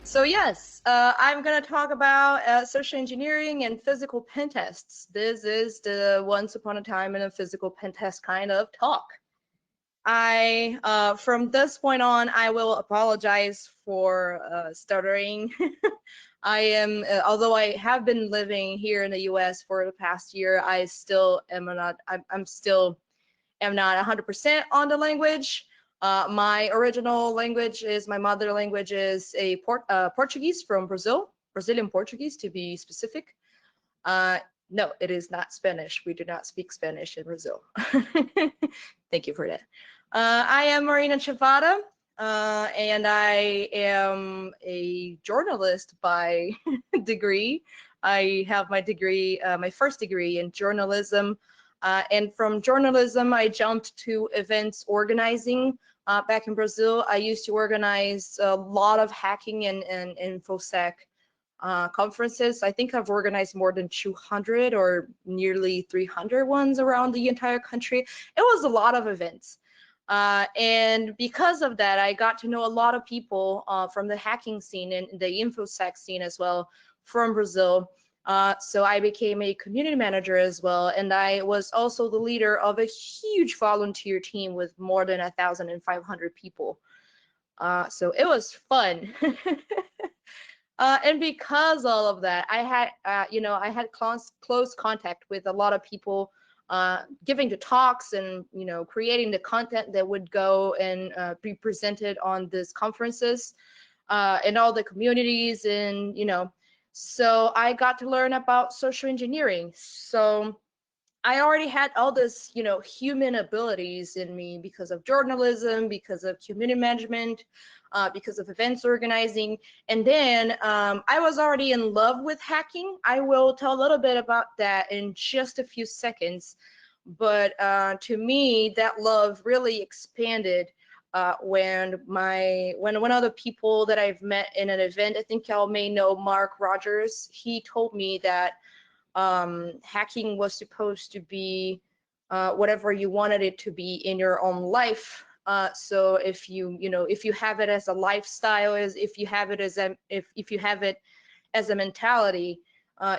So yes, I'm going to talk about social engineering and physical pen tests. This is the once upon a time in a physical pen test kind of talk. From this point on, I will apologize for stuttering. Although I have been living here in the U.S. for the past year, I still am not. I'm still am not 100% on the language. My original language is my mother language is Portuguese from Brazil, Brazilian Portuguese to be specific. Uh, no, it is not Spanish. We do not speak Spanish in Brazil. Thank you for that. I am Marina Ciavatta, and I am a journalist by degree. I have my degree, my first degree in journalism. And from journalism, I jumped to events organizing. Back in Brazil, I used to organize a lot of hacking and InfoSec conferences. I think I've organized more than 200 or nearly 300 ones around the entire country. It was a lot of events. And because of that, I got to know a lot of people from the hacking scene and the InfoSec scene as well from Brazil. So I became a community manager as well, and I was also the leader of a huge volunteer team with more than 1,500 people. So it was fun. And because all of that, I had close contact with a lot of people, giving the talks and, creating the content that would go and be presented on these conferences, in all the communities. And, so I got to learn about social engineering. So I already had all this, human abilities in me because of journalism, because of community management, because of events organizing. And then I was already in love with hacking. I will tell a little bit about that in just a few seconds. But to me, that love really expanded when one of the people that I've met in an event, I think y'all may know Mark Rogers, he told me that hacking was supposed to be whatever you wanted it to be in your own life. So if if you have it as a lifestyle, if you have it as a mentality,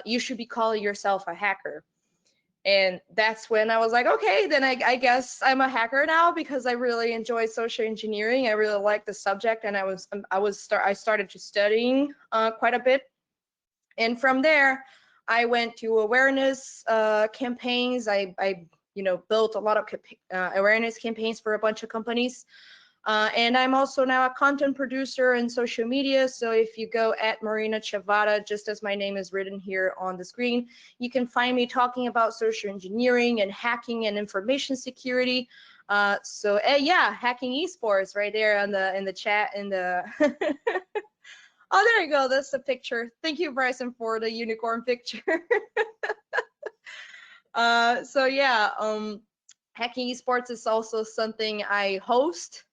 you should be calling yourself a hacker. And that's when I was like, okay, then I guess I'm a hacker now, because I really enjoy social engineering. I really like the subject, and I started to studying quite a bit. And from there, I went to awareness campaigns. I built a lot of awareness campaigns for a bunch of companies. And I'm also now a content producer in social media. So if you go at Marina Ciavatta, just as my name is written here on the screen, you can find me talking about social engineering and hacking and information security. Yeah, hacking esports right there in the chat in the Oh, there you go. That's the picture. Thank you, Bryson, for the unicorn picture. Hacking Esports is also something I host.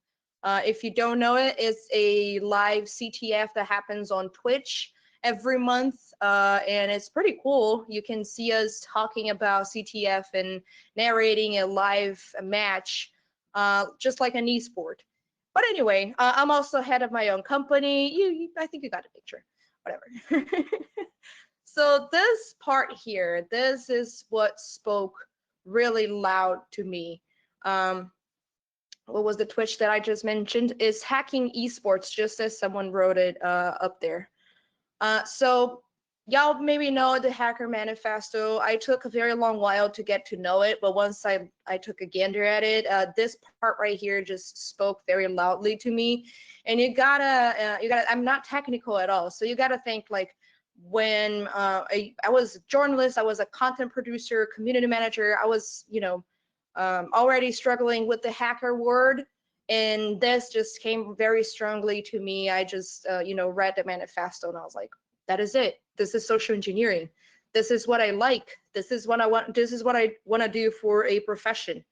If you don't know it, it's a live CTF that happens on Twitch every month, and it's pretty cool. You can see us talking about CTF and narrating a live match, just like an esport. But anyway, I'm also head of my own company. I think you got a picture. Whatever. So this part here, this is what spoke really loud to me. What was the Twitch that I just mentioned? Is hacking esports, just as someone wrote it up there. So y'all maybe know the Hacker Manifesto. I took a very long while to get to know it, but once I took a gander at it, this part right here just spoke very loudly to me. And you gotta, I'm not technical at all, so you gotta think like, when I was a journalist, I was a content producer, community manager, I was, already struggling with the hacker word, and this just came very strongly to me. I just, read the manifesto, and I was like, that is it. This is social engineering. This is what I like. This is what I want. This is what I want to do for a profession,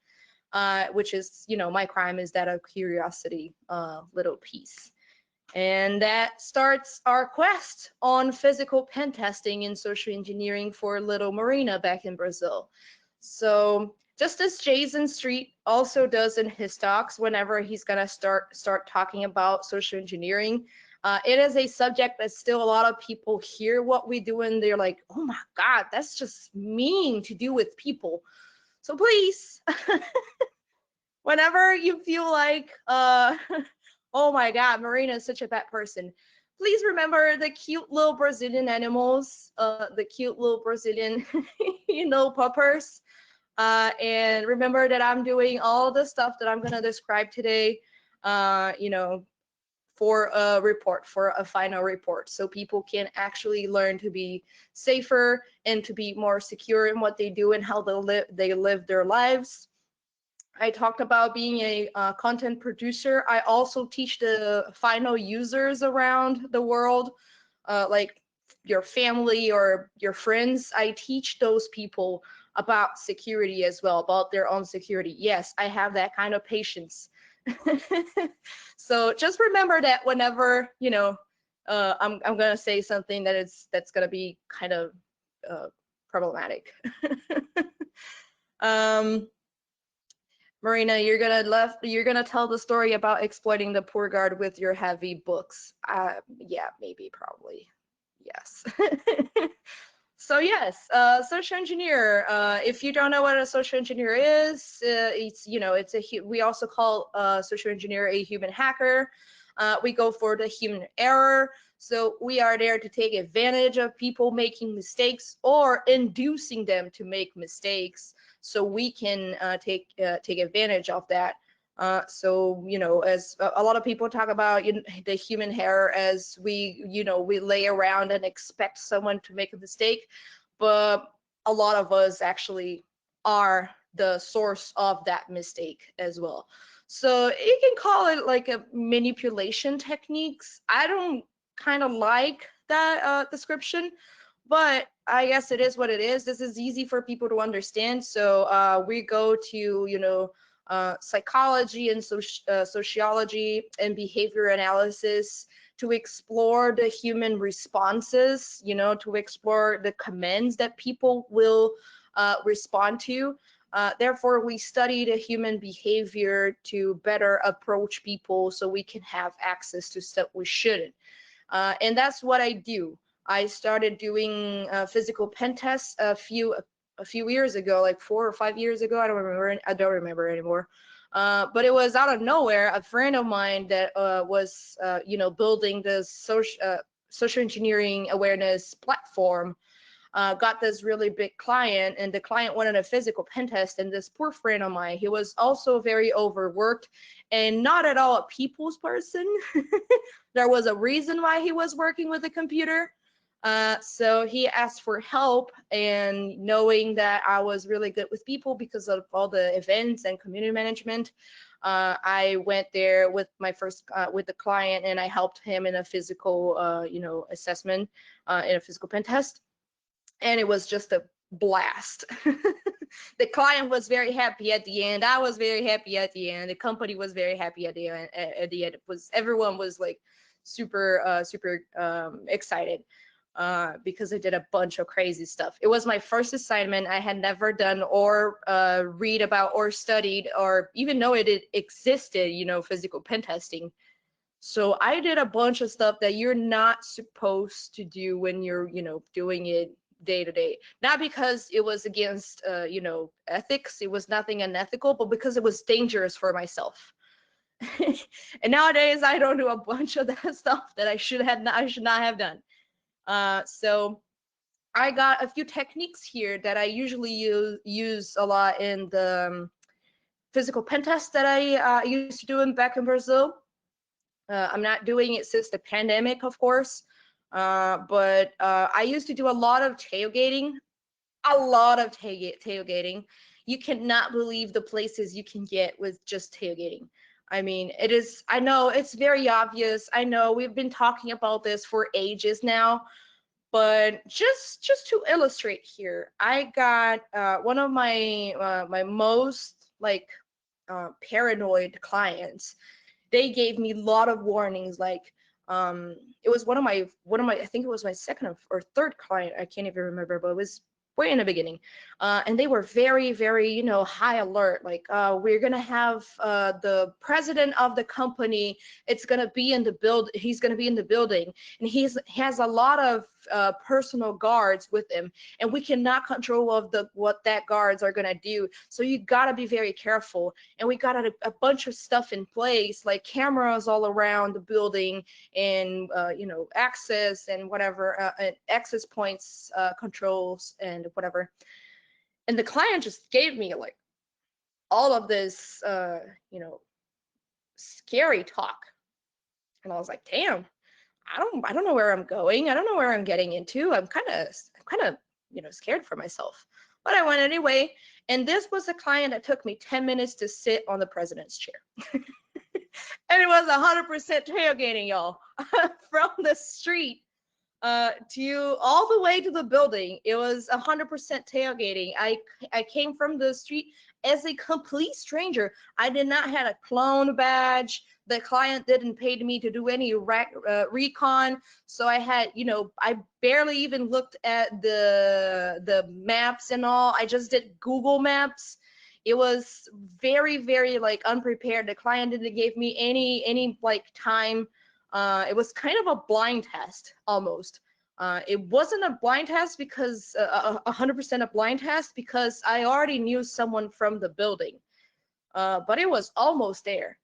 which is, my crime is that of curiosity little piece. And that starts our quest on physical pen testing in social engineering for little Marina back in Brazil. So just as Jason Street also does in his talks, whenever he's gonna start talking about social engineering, It is a subject that still a lot of people hear what we do and they're like, oh my God, that's just mean to do with people. So please, whenever you feel like, oh my God, Marina is such a bad person, please remember the cute little Brazilian animals, the cute little Brazilian, puppers. And remember that I'm doing all the stuff that I'm going to describe today, for a report, for a final report, so people can actually learn to be safer and to be more secure in what they do and how they live their lives. I talked about being a content producer. I also teach the final users around the world, like your family or your friends. I teach those people about security as well, about their own security. Yes, I have that kind of patience. So just remember that whenever, I'm gonna say something that's gonna be kind of problematic. um, Marina, you're gonna tell the story about exploiting the poor guard with your heavy books. Yeah, maybe, probably, yes. So yes, social engineer. If you don't know what a social engineer is, we also call social engineer a human hacker. We go for the human error. So we are there to take advantage of people making mistakes or inducing them to make mistakes, so we can take advantage of that. So as a lot of people talk about, the human error, as we lay around and expect someone to make a mistake, but a lot of us actually are the source of that mistake as well. So you can call it like a manipulation techniques. I don't kind of like that description, but I guess it is what it is. This is easy for people to understand. So we go to, psychology and sociology and behavior analysis to explore the human responses, to explore the commands that people will respond to. Therefore, we study the human behavior to better approach people so we can have access to stuff we shouldn't. And that's what I do. I started doing physical pen tests a few years ago, like 4 or 5 years ago. I don't remember. I don't remember anymore. But it was out of nowhere. A friend of mine that was, building this social engineering awareness platform got this really big client, and the client wanted a physical pen test. And this poor friend of mine, he was also very overworked and not at all a people's person. There was a reason why he was working with a computer. So he asked for help, and knowing that I was really good with people because of all the events and community management, I went there with my first with the client, and I helped him in a physical assessment, in a physical pen test, and it was just a blast. The client was very happy at the end. I was very happy at the end. The company was very happy at the end. Everyone was like super excited because I did a bunch of crazy stuff. It was my first assignment. I had never done or read about or studied or even know it existed, physical pen testing. So I did a bunch of stuff that you're not supposed to do when you're, doing it day to day. Not because it was against, ethics. It was nothing unethical, but because it was dangerous for myself. And nowadays I don't do a bunch of that stuff that I should not have done. So I got a few techniques here that I usually use a lot in the physical pen test that I used to do back in Brazil. I'm not doing it since the pandemic, of course, but I used to do a lot of tailgating, tailgating. You cannot believe the places you can get with just tailgating. I mean, I know it's very obvious. I know we've been talking about this for ages now, but just to illustrate here, I got one of my most like paranoid clients. They gave me a lot of warnings. Like it was one of my I think it was my second or third client. I can't even remember, but it was way in the beginning. And they were very, very, high alert. Like, we're gonna have the president of the company. It's gonna be in the He's gonna be in the building, and he has a lot of personal guards with him, and we cannot control what that guards are gonna do. So you gotta be very careful. And we got a bunch of stuff in place, like cameras all around the building, and access and whatever, and access points, controls and whatever. And the client just gave me like all of this scary talk, and I was like, damn, I don't know where I'm going. I don't know where I'm getting into. I'm kind of scared for myself, but I went anyway. And this was a client that took me 10 minutes to sit on the president's chair. And it was 100% tailgating, y'all. From the street to all the way to the building. It was 100% tailgating. I came from the street as a complete stranger. I did not have a clone badge. The client didn't pay me to do any recon. So I had, I barely even looked at the maps and all. I just did Google Maps. It was very, very like unprepared. The client didn't give me any like time. It was kind of a blind test almost. It wasn't a blind test because 100% a blind test because I already knew someone from the building, but it was almost there.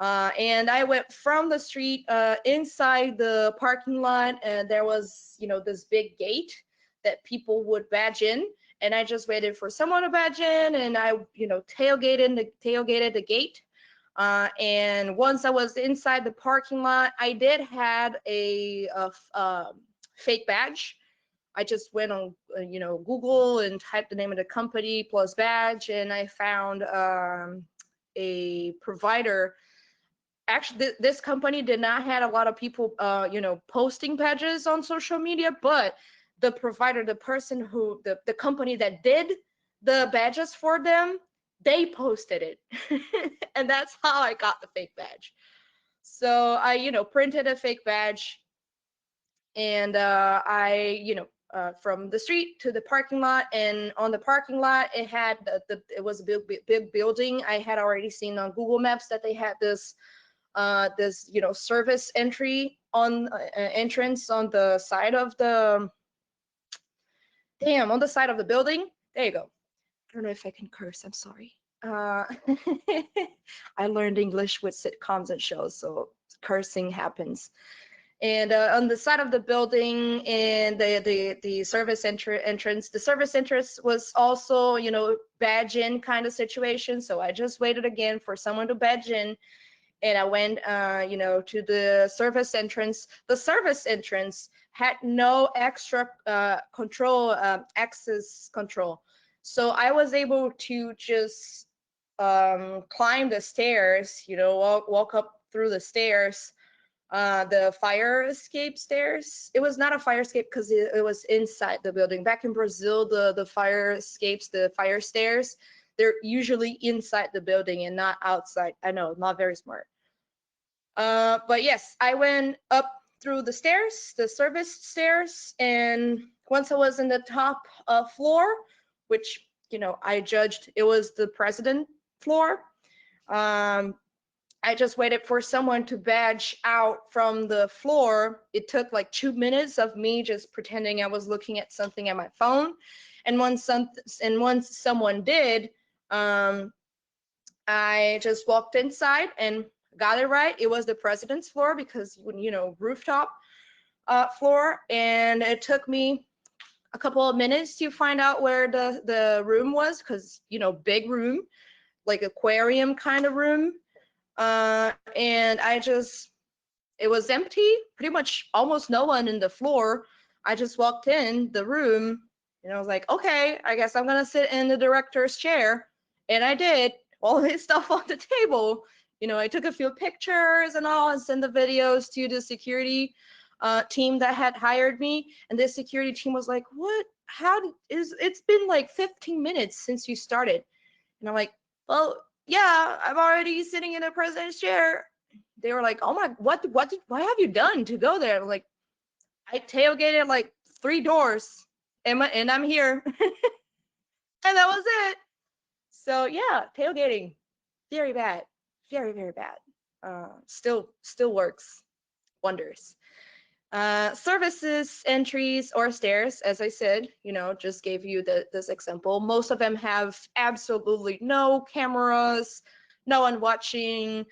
And I went from the street inside the parking lot, and there was, this big gate that people would badge in, and I just waited for someone to badge in, and I, tailgated the gate. And once I was inside the parking lot, I did had a fake badge. I just went on, Google and typed the name of the company plus badge, and I found a provider. Actually, this company did not have a lot of people, posting badges on social media, but the provider, the person who, the company that did the badges for them, they posted it. And that's how I got the fake badge. So I, printed a fake badge, and from the street to the parking lot, and on the parking lot, it had it was a big building. I had already seen on Google Maps that they had this service entry on entrance on the side of the on the side of the building. There you go. I don't know if I can curse. I'm sorry. I learned English with sitcoms and shows, so cursing happens. And on the side of the building, and the service entrance, the service entrance was also, badge in kind of situation. So I just waited again for someone to badge in, and I went, to the service entrance. The service entrance had no extra control, access control. So I was able to just climb the stairs, walk up through the stairs, the fire escape stairs. It was not a fire escape because it was inside the building. Back in Brazil, the fire escapes, the fire stairs, they're usually inside the building and not outside. I know, not very smart. But yes, I went up through the stairs, the service stairs, and once I was in the top floor, which, I judged it was the president floor, I just waited for someone to badge out from the floor. It took like 2 minutes of me just pretending I was looking at something at my phone. And once someone did, I just walked inside and got it right. It was the president's floor because, rooftop floor. And it took me a couple of minutes to find out where the room was because, big room, like aquarium kind of room. And it was empty, pretty much almost no one in the floor. I just walked in the room, and I was like, okay, I guess I'm gonna sit in the director's chair. And I did all his stuff on the table. I took a few pictures and all, and sent the videos to the security team that had hired me. And the security team was like, what, it's been like 15 minutes since you started. And I'm like, well, yeah, I'm already sitting in the president's chair. They were like, oh my, what have you done to go there? I'm like, I tailgated like 3 doors. and I'm here. And that was it. So yeah, tailgating, very bad, very very bad. Still works wonders. Services, entries, or stairs, as I said, just gave you this example. Most of them have absolutely no cameras, no one watching.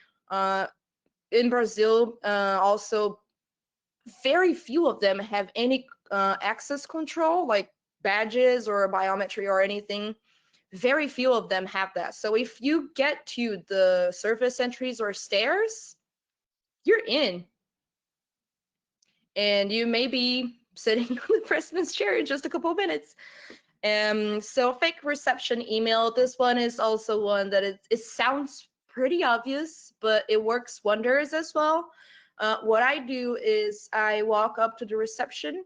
In Brazil, also very few of them have any access control, like badges or biometry or anything. Very few of them have that. So if you get to the surface entries or stairs, you're in. And you may be sitting on the president's chair in just a couple of minutes. So fake reception email, this one is also one that it sounds pretty obvious, but it works wonders as well. What I do is I walk up to the reception,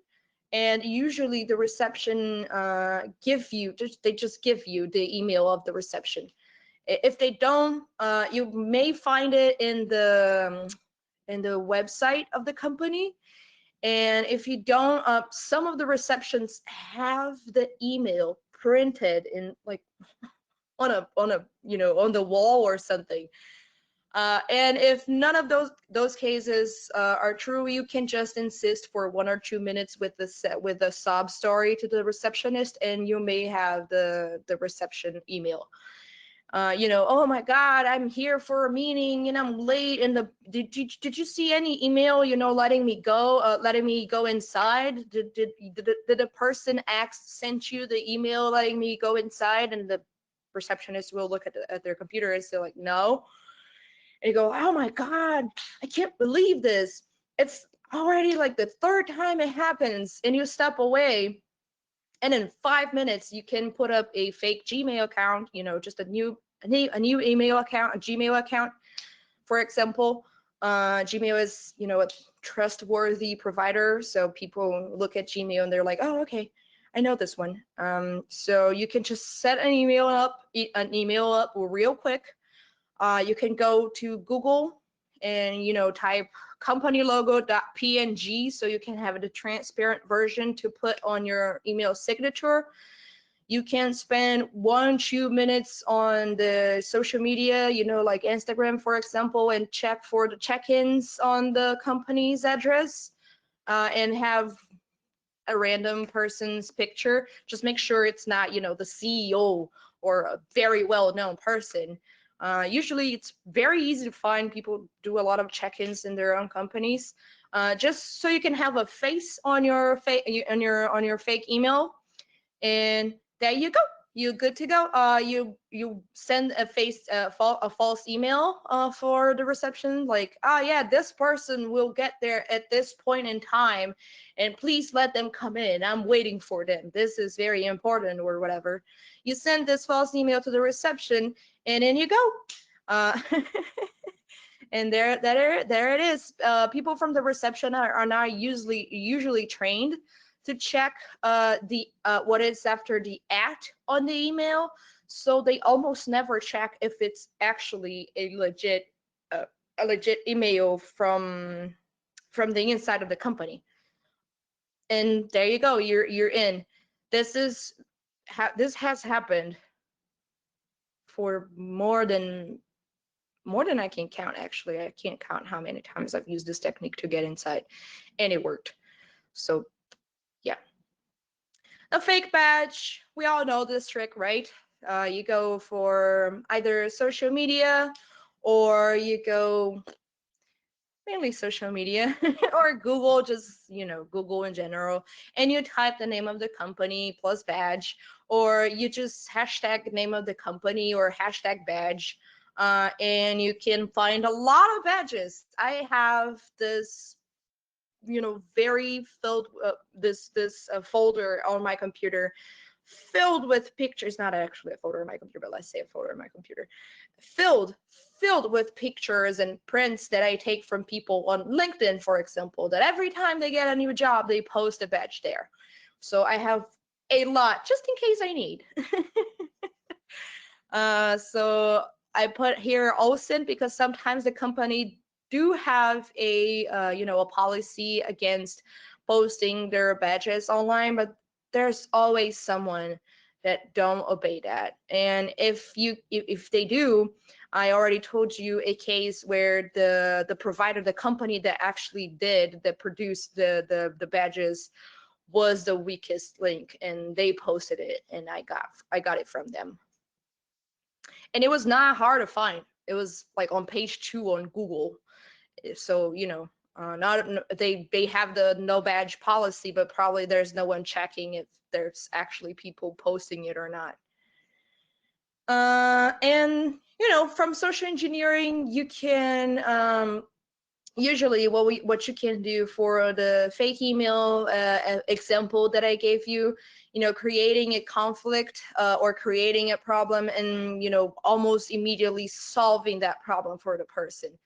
and usually the reception they just give you the email of the reception. If they don't, you may find it in the website of the company. And if you don't, some of the receptions have the email printed in like on a on the wall or something. And if none of those cases are true, you can just insist for 1 or 2 minutes with a sob story to the receptionist, and you may have the reception email. Oh my God, I'm here for a meeting and I'm late. And did you see any email, letting me go inside? Did the person sent you the email letting me go inside? And the receptionist will look at their computer and say like, no. And you go, oh my God, I can't believe this. It's already like the third time it happens, and you step away. And in 5 minutes, you can put up a fake Gmail account, just a new email account, a Gmail account, for example. Gmail is, a trustworthy provider, so people look at Gmail and they're like, oh, okay, I know this one. So you can just set an email up real quick. You can go to Google and type company logo.png, so you can have the transparent version to put on your email signature. You can spend 1-2 minutes on the social media, like Instagram, for example, and check for the check-ins on the company's address, and have a random person's picture. Just make sure it's not, the CEO or a very well-known person. Usually it's very easy to find people do a lot of check-ins in their own companies, just so you can have a face on your fake email, and there you go. You're good to go. You send a false email for the reception, like, oh yeah, this person will get there at this point in time, and please let them come in. I'm waiting for them. This is very important, or whatever. You send this false email to the reception, and in you go. And there it is. People from the reception are not usually trained to check the what is after the at on the email, so they almost never check if it's actually a legit email from the inside of the company. And there you go, you're in. This has happened for more than I can count. Actually, I can't count how many times I've used this technique to get inside, and it worked. So yeah. A fake badge, we all know this trick, right? You go for either social media, or you go mainly social media, or Google, just, Google in general, and you type the name of the company plus badge, or you just hashtag name of the company or hashtag badge, and you can find a lot of badges. I have this very filled this folder on my computer, filled with pictures. Not actually a folder on my computer, but let's say a folder on my computer, filled with pictures and prints that I take from people on LinkedIn, for example, that every time they get a new job, they post a badge there. So I have a lot just in case I need. So I put here OSINT because sometimes the company do have a policy against posting their badges online, but there's always someone that don't obey that. And if they do, I already told you a case where the provider, the company that actually produced the badges, was the weakest link, and they posted it, and I got it from them. And it was not hard to find. It was like on page 2 on Google. So, not they have the no badge policy, but probably there's no one checking if there's actually people posting it or not. And from social engineering, you can usually what you can do for the fake email example that I gave you, creating a conflict or creating a problem, and almost immediately solving that problem for the person.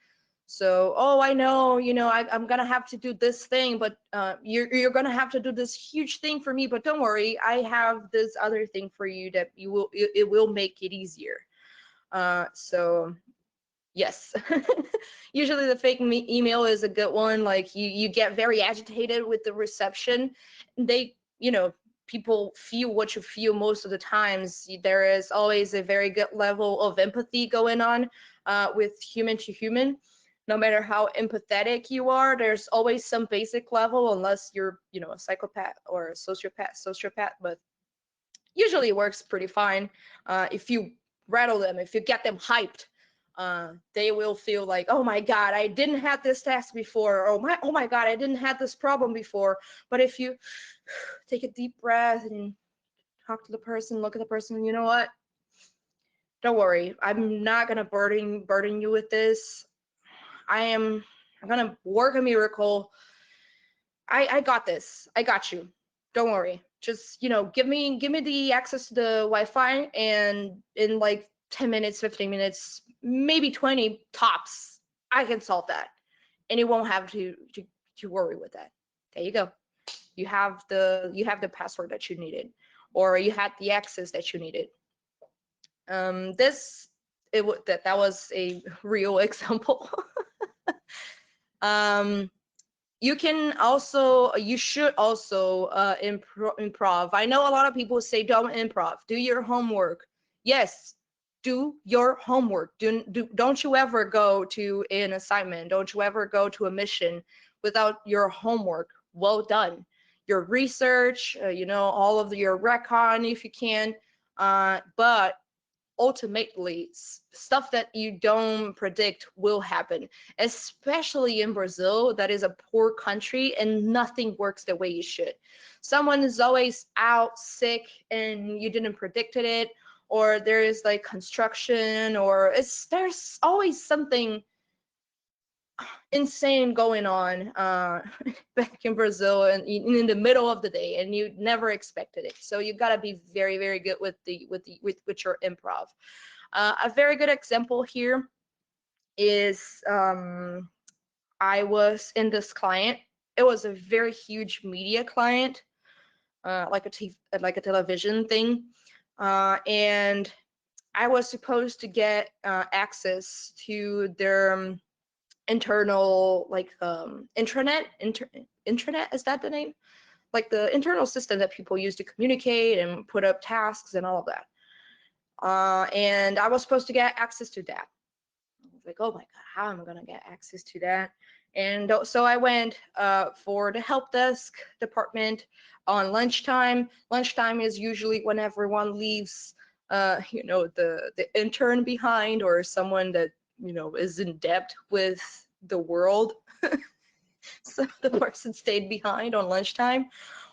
So, oh, I know, I'm gonna have to do this thing, but you're gonna have to do this huge thing for me, but don't worry, I have this other thing for you that it will make it easier. So yes, usually the fake email is a good one. Like you get very agitated with the reception. They, people feel what you feel most of the times. There is always a very good level of empathy going on with human to human. No matter how empathetic you are, there's always some basic level, unless you're, a psychopath or a sociopath, but usually it works pretty fine. If you rattle them, if you get them hyped, they will feel like, oh my God, I didn't have this task before, or oh my God, I didn't have this problem before. But if you take a deep breath and talk to the person, look at the person, you know what? Don't worry, I'm not gonna burden you with this. I'm gonna work a miracle. I got this. I got you. Don't worry. Just, give me the access to the Wi-Fi, and in like 10 minutes, 15 minutes, maybe 20 tops, I can solve that. And you won't have to worry with that. There you go. You have the password that you needed, or you had the access that you needed. That was a real example. You should also improv. I know a lot of people say don't improv, do your homework. Yes, do your homework. Don't you ever go to an assignment, don't you ever go to a mission without your homework well done. Your research, all of your recon if you can, but ultimately stuff that you don't predict will happen, especially in Brazil, that is a poor country and nothing works the way you should. Someone is always out sick and you didn't predict it, or there is like construction, or there's always something insane going on back in Brazil and in the middle of the day, and you never expected it. So you gotta be very, very good with your improv. A very good example here is I was in this client. It was a very huge media client, like a television thing, and I was supposed to get access to their internal intranet, is that the name? Like the internal system that people use to communicate and put up tasks and all of that. And I was supposed to get access to that. I was like, oh my God, how am I gonna get access to that? And so I went for the help desk department on lunchtime. Lunchtime is usually when everyone leaves, the intern behind, or someone that is in debt with the world. So the person stayed behind on lunchtime,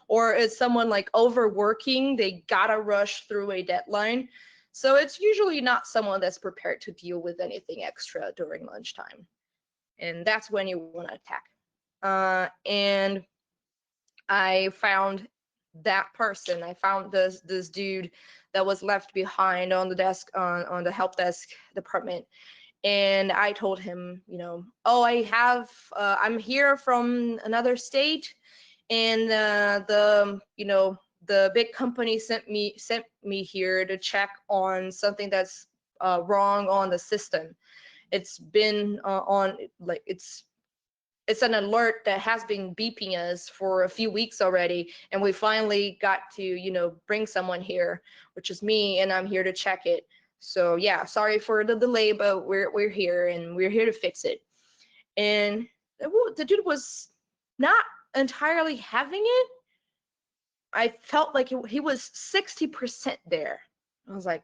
or is someone like overworking, they gotta rush through a deadline. So it's usually not someone that's prepared to deal with anything extra during lunchtime, and that's when you want to attack. And I found that person. I found this dude that was left behind on the desk, on the help desk department. And I told him, oh, I'm here from another state, and the big company sent me here to check on something that's wrong on the system. It's been it's an alert that has been beeping us for a few weeks already, and we finally got to, you know, bring someone here, which is me, and I'm here to check it. So yeah, sorry for the delay, but we're here and we're here to fix it. And the dude was not entirely having it. I felt like he was 60% there. I was like,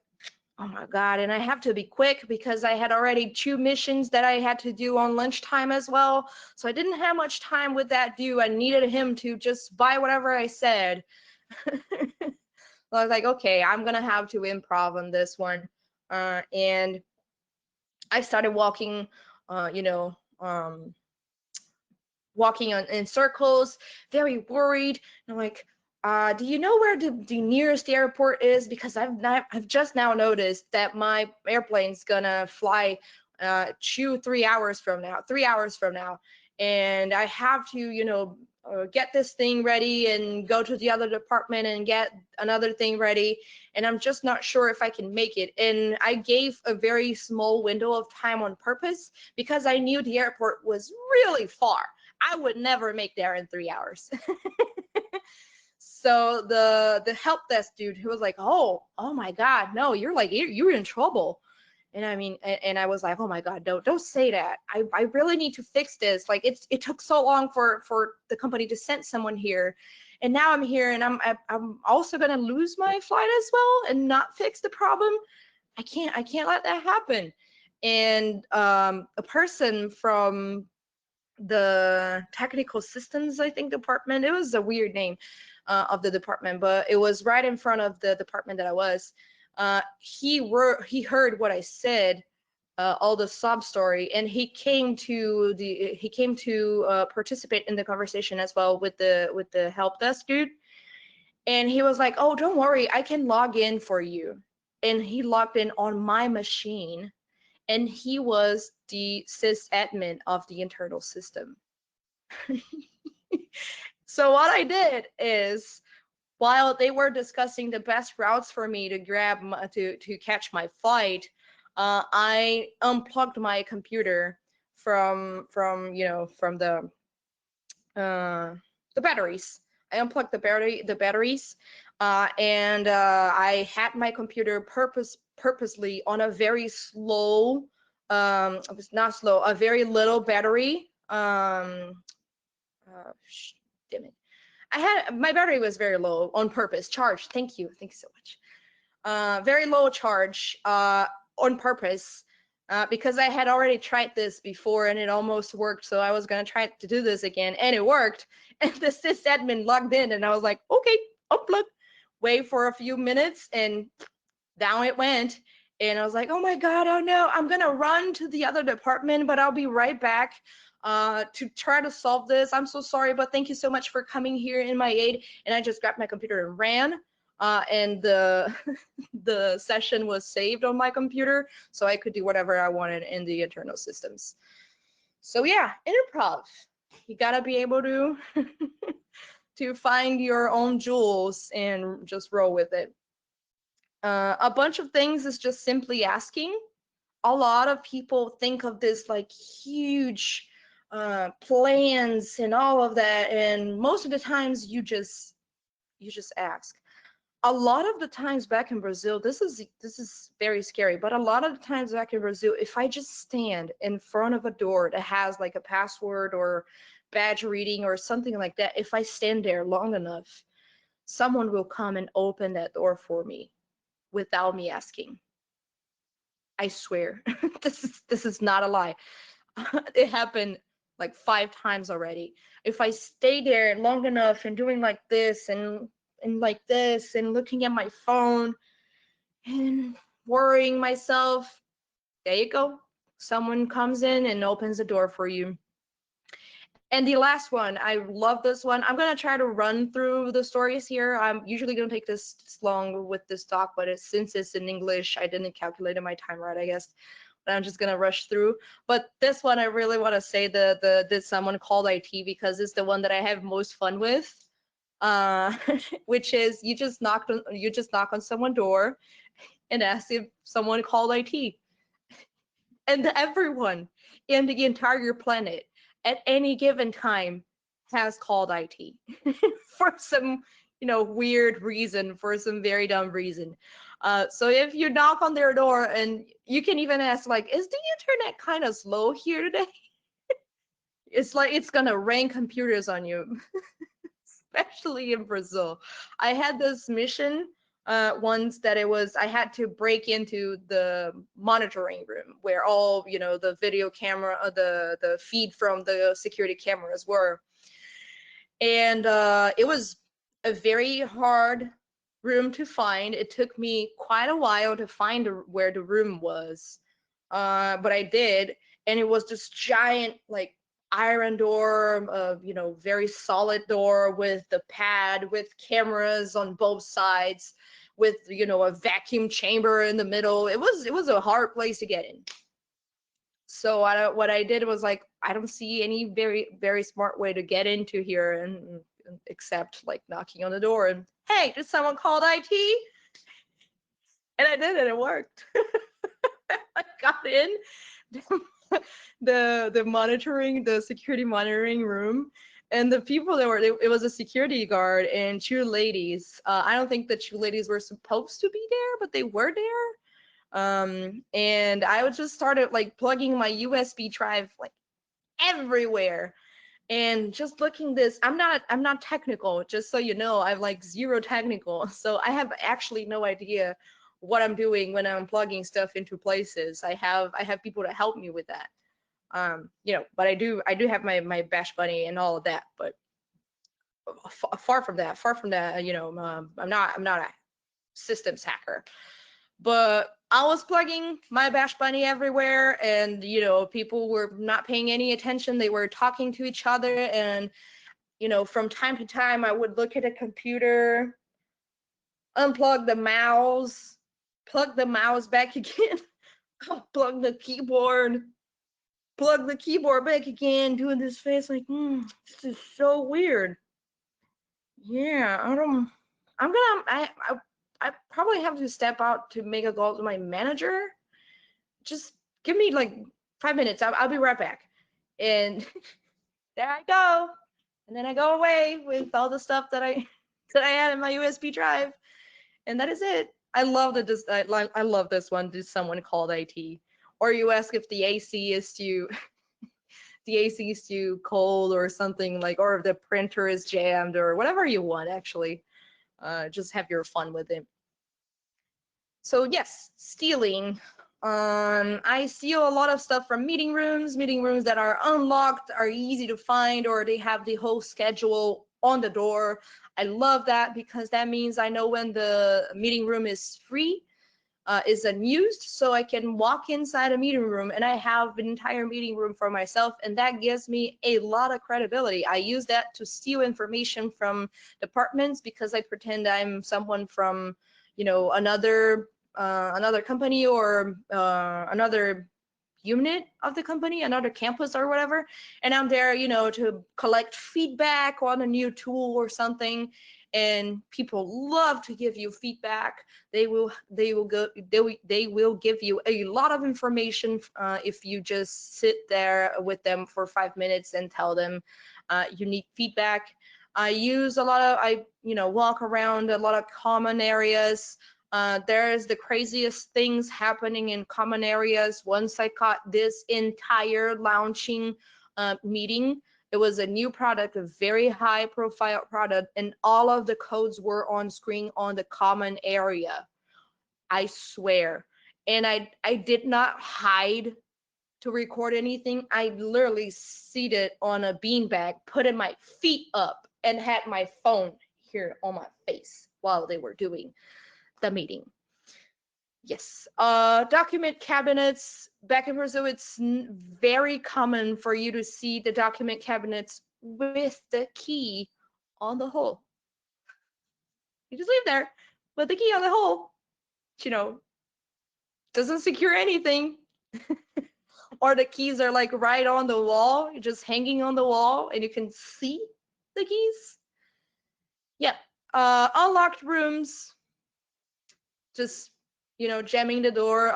oh my God. And I have to be quick because I had already 2 missions that I had to do on lunchtime as well. So I didn't have much time with that dude. I needed him to just buy whatever I said. So I was like, okay, I'm going to have to improv on this one. And I started walking, you know, walking in circles, very worried. And I'm like, do you know where the nearest airport is? Because I've just now noticed that my airplane's gonna fly 3 hours from now, and I have to, you know, get this thing ready and go to the other department and get another thing ready, and I'm just not sure if I can make it. And I gave a very small window of time on purpose because I knew the airport was really far. I would never make there in 3 hours. So the help desk dude, who was like, oh my God, no, you're in trouble. And I mean, and I was like, oh my God, don't say that. I really need to fix this. Like it took so long for the company to send someone here, and now I'm here, and I'm also gonna lose my flight as well and not fix the problem. I can't let that happen. And a person from the technical systems, I think, department. It was a weird name of the department, but it was right in front of the department that I was. He heard what I said, all the sob story, and he came to participate in the conversation as well with the help desk dude. And he was like, "Oh, don't worry, I can log in for you." And he logged in on my machine, and he was the sysadmin of the internal system. So what I did is, while they were discussing the best routes for me to to catch my flight, I unplugged my computer from the batteries. I unplugged the batteries, and I had my computer purposely on a very slow, it was not slow, a very little battery. Damn it. My battery was very low on purpose. Charge. Thank you so much. Very low charge on purpose, because I had already tried this before and it almost worked. So I was gonna try to do this again, and it worked. And the sysadmin logged in, and I was like, okay, unplug. Wait for a few minutes, and down it went. And I was like, oh my God, oh no, I'm gonna run to the other department, but I'll be right back to try to solve this. I'm so sorry, but thank you so much for coming here in my aid. And I just grabbed my computer and ran. And the the session was saved on my computer, so I could do whatever I wanted in the internal systems. So yeah, improv. You gotta be able to to find your own jewels and just roll with it. A bunch of things is just simply asking. A lot of people think of this like huge plans and all of that, and most of the times you just ask. A lot of the times back in Brazil, this is very scary, but a lot of the times back in Brazil, if I just stand in front of a door that has like a password or badge reading or something like that, if I stand there long enough, someone will come and open that door for me without me asking. I swear. This is not a lie. It happened like 5 times already. If I stay there long enough and doing like this and like this and looking at my phone and worrying myself, there you go. Someone comes in and opens the door for you. And the last one, I love this one. I'm gonna try to run through the stories here. I'm usually gonna take this long with this talk, but since it's in English, I didn't calculate my time right, I guess. But I'm just gonna rush through. But this one, I really want to say the did someone called IT, because it's the one that I have most fun with. Which is you just knock on someone's door and ask if someone called IT, and everyone in the entire planet at any given time has called IT for some, weird reason, for some very dumb reason. So if you knock on their door, and you can even ask, like, is the internet kind of slow here today? It's like it's gonna rain computers on you, especially in Brazil. I had this mission once that I had to break into the monitoring room where all, the video camera, the feed from the security cameras were. And it was a very hard room to find. It took me quite a while to find where the room was, but I did, and it was this giant, like, iron door, very solid door with the pad, with cameras on both sides, with, a vacuum chamber in the middle. It was a hard place to get in. So what I did was, like, I don't see any very, very smart way to get into here, and except, like, knocking on the door and, hey, did someone call IT? And I did, and it worked. I got in the security monitoring room, and the people that were, it was a security guard and two ladies. I don't think the two ladies were supposed to be there, but they were there. And I would just started, like, plugging my USB drive, like, everywhere, and just looking this. I'm not technical, just so you know. I'm, like, zero technical, so I have actually no idea what I'm doing when I'm plugging stuff into places. I have people to help me with that. But I do have my Bash Bunny and all of that, but far from that, I'm not a systems hacker. But I was plugging my Bash Bunny everywhere, and people were not paying any attention. They were talking to each other, and from time to time I would look at a computer, unplug the mouse, plug the mouse back again, unplug the keyboard, plug the keyboard back again, doing this face like, this is so weird. Yeah, I probably have to step out to make a call to my manager. Just give me, like, 5 minutes. I'll be right back. And there I go. And then I go away with all the stuff that I that I had in my USB drive, and that is it. I love this one. Did someone called IT? Or you ask if the AC is too the AC is too cold or something, like, or if the printer is jammed, or whatever you want. Actually, just have your fun with it. So yes, stealing. I steal a lot of stuff from meeting rooms that are unlocked, are easy to find, or they have the whole schedule on the door. I love that because that means I know when the meeting room is free, is unused, so I can walk inside a meeting room and I have an entire meeting room for myself, and that gives me a lot of credibility. I use that to steal information from departments because I pretend I'm someone from, another company, or another unit of the company, another campus or whatever, and I'm there, to collect feedback on a new tool or something. And people love to give you feedback. They will give you a lot of information if you just sit there with them for 5 minutes and tell them unique feedback. I walk around a lot of common areas. There's the craziest things happening in common areas. Once I caught this entire launching meeting. It was a new product, a very high profile product, and all of the codes were on screen on the common area. I swear. And I did not hide to record anything. I literally seated on a beanbag, putting my feet up, and had my phone here on my face while they were doing the meeting. Yes. Document cabinets. Back in Brazil, it's very common for you to see the document cabinets with the key on the hole. You just leave there with the key on the hole. Doesn't secure anything. Or the keys are, like, right on the wall, just hanging on the wall, and you can see the keys. Yeah. Unlocked rooms. Just, jamming the door.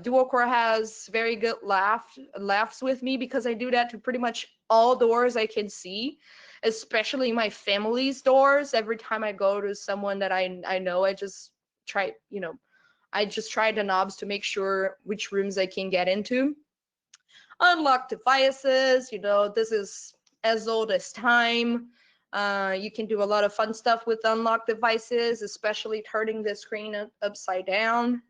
Dual core has very good laughs with me because I do that to pretty much all doors I can see, especially my family's doors. Every time I go to someone that I know, try, I just try the knobs to make sure which rooms I can get into. Unlock devices, this is as old as time. You can do a lot of fun stuff with unlocked devices, especially turning the screen upside down.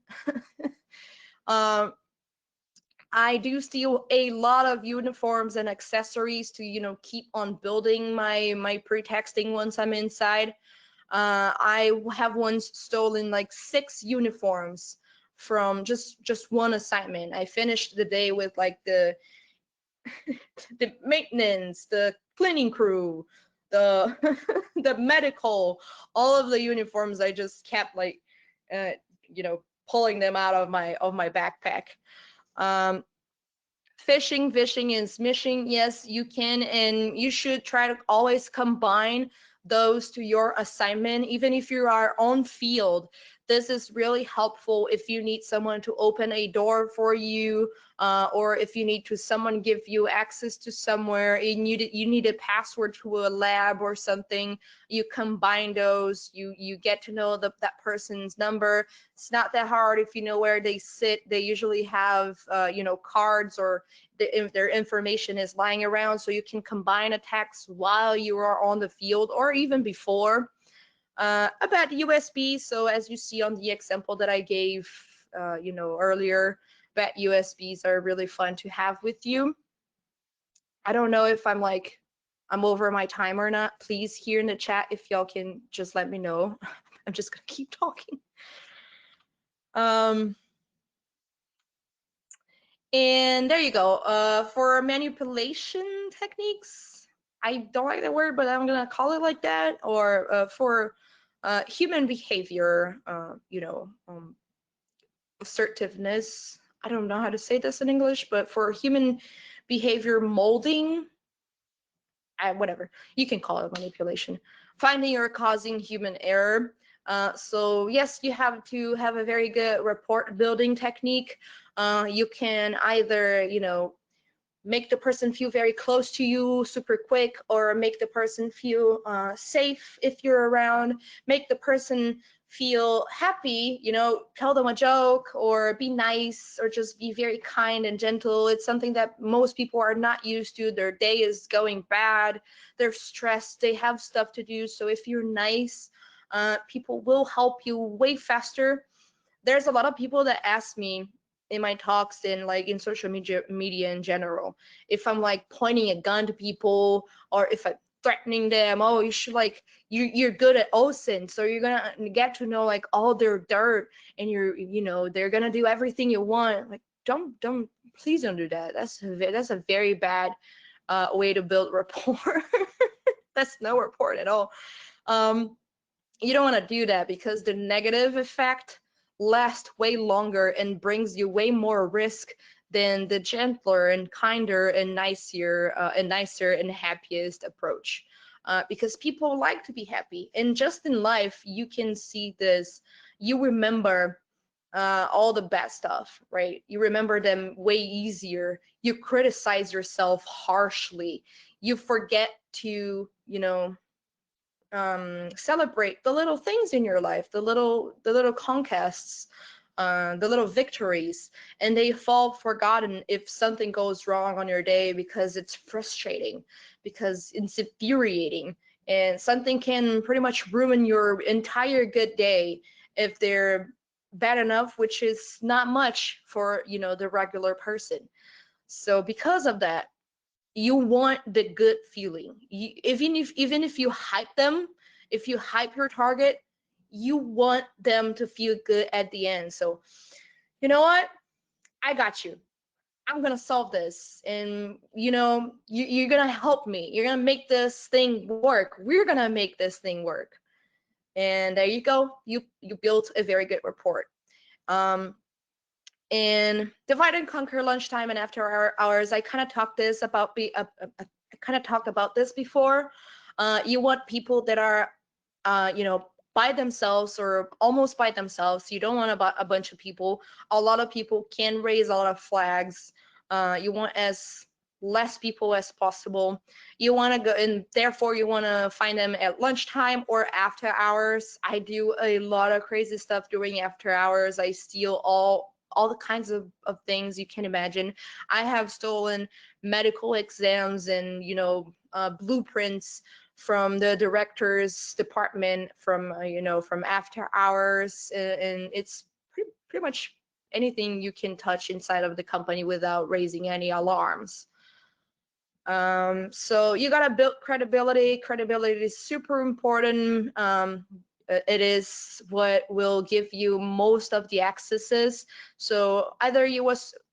um, I do steal a lot of uniforms and accessories to, keep on building my pretexting once I'm inside. I have once stolen like 6 uniforms from just one assignment. I finished the day with like the maintenance, the cleaning crew, the the medical, all of the uniforms. I just kept like, uh, pulling them out of my backpack. Um, fishing and smishing, yes, you can and you should try to always combine those to your assignment, even if you are on field. This is really helpful if you need someone to open a door for you, or if you need to someone give you access to somewhere and you need a password to a lab or something. You combine those, you get to know that person's number. It's not that hard if you know where they sit. They usually have cards, or their information is lying around, so you can combine attacks while you are on the field or even before. About USB, so as you see on the example that I gave earlier, bat USBs are really fun to have with you. I don't know if I'm over my time or not. Please, here in the chat, if y'all can just let me know. I'm just gonna keep talking. And there you go. For manipulation techniques, I don't like that word, but I'm gonna call it like that. Or for human behavior, assertiveness. I don't know how to say this in English, but for human behavior molding, whatever, you can call it manipulation. Finding or causing human error. So yes, you have to have a very good report building technique. You can either, make the person feel very close to you super quick, or make the person feel safe if you're around, make the person feel happy, tell them a joke or be nice or just be very kind and gentle. It's something that most people are not used to. Their day is going bad, they're stressed, they have stuff to do. So if you're nice, people will help you way faster. There's a lot of people that ask me in my talks and like in social media in general, if I'm like pointing a gun to people, or if I'm threatening them, oh, you should like you're good at OSINT, so you're gonna get to know like all their dirt, and they're gonna do everything you want. Like, don't please don't do that. That's a very bad way to build rapport. That's no rapport at all. You don't want to do that, because the negative effect lasts way longer and brings you way more risk than the gentler and kinder and nicer and happiest approach. Because people like to be happy, and just in life you can see this. You remember all the bad stuff, right? You remember them way easier. You criticize yourself harshly. You forget to, celebrate the little things in your life, the little conquests, the little victories, and they fall forgotten if something goes wrong on your day, because it's frustrating, because it's infuriating, and something can pretty much ruin your entire good day if they're bad enough, which is not much for the regular person. So because of that, you want the good feeling. Even if you hype them, if you hype your target, you want them to feel good at the end. So, you know what? I got you. I'm gonna solve this, and you're gonna help me. You're gonna make this thing work. We're gonna make this thing work. And there you go. You built a very good report. And divide and conquer lunchtime and after hours. I kind of talked about this before. You want people that are, by themselves or almost by themselves. You don't want a bunch of people. A lot of people can raise a lot of flags. You want as less people as possible. You want to go, and therefore you want to find them at lunchtime or after hours. I do a lot of crazy stuff during after hours. I steal all the kinds of things you can imagine. I have stolen medical exams and blueprints from the director's department, from from after hours, and it's pretty much anything you can touch inside of the company without raising any alarms. So you gotta build credibility. Credibility is super important. It is what will give you most of the accesses. So either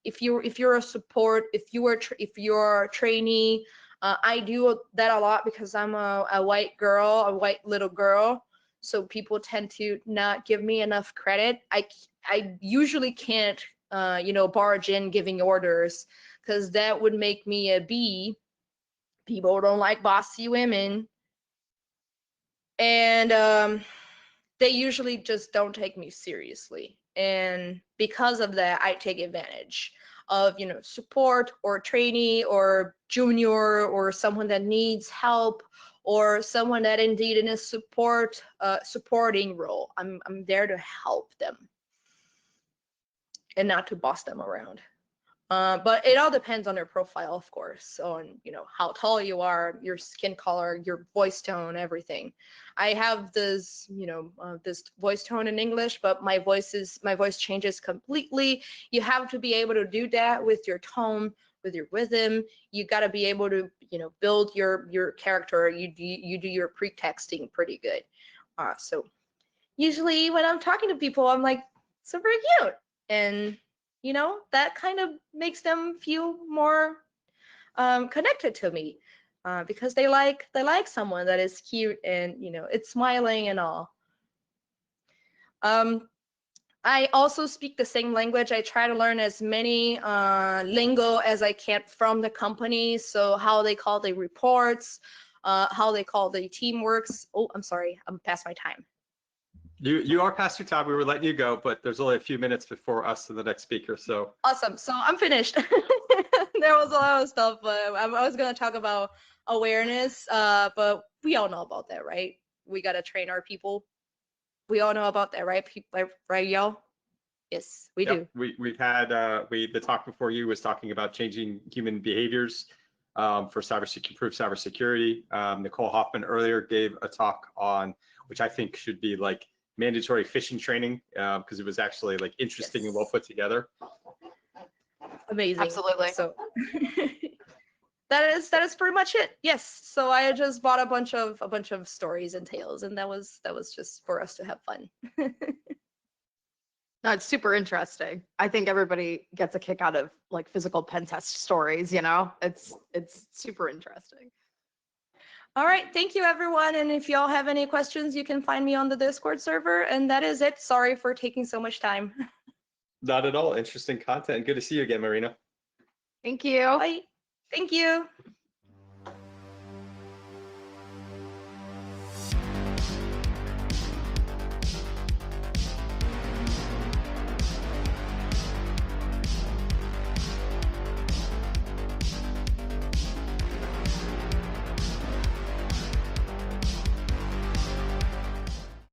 if you're a support, if you're a trainee, I do that a lot because I'm a white girl, a white little girl. So people tend to not give me enough credit. I usually can't barge in giving orders, because that would make me a B. People don't like bossy women, and they usually just don't take me seriously. And because of that, I take advantage of support or trainee or junior or someone that needs help or someone that indeed in a supporting role. I'm there to help them and not to boss them around. But it all depends on your profile, of course, on how tall you are, your skin color, your voice tone, everything. I have this this voice tone in English, but my voice changes completely. You have to be able to do that with your tone, with your rhythm. You got to be able to build your character. You do your pretexting pretty good. So usually when I'm talking to people, I'm like super cute, and that kind of makes them feel more connected to me, because they like someone that is cute and it's smiling and all. I also speak the same language. I try to learn as many lingo as I can from the company. So how they call the reports, how they call the team works. Oh, I'm sorry, I'm past my time. You are past your time. We were letting you go, but there's only a few minutes before us and the next speaker. So awesome. So I'm finished. There was a lot of stuff, but I was gonna talk about awareness. But we all know about that, right? We gotta train our people. We all know about that, right? Right, y'all? Yes, we do. We've had the talk before you was talking about changing human behaviors for improve cybersecurity. Nicole Hoffman earlier gave a talk on, which I think should be like mandatory phishing training, because it was actually like interesting and well put together. Amazing. Absolutely. So that is pretty much it. Yes. So I just bought a bunch of stories and tales, and that was just for us to have fun. No, it's super interesting. I think everybody gets a kick out of like physical pen test stories, It's super interesting. All right, thank you everyone. And if y'all have any questions, you can find me on the Discord server. And that is it. Sorry for taking so much time. Not at all. Interesting content. Good to see you again, Marina. Thank you. Bye. Thank you.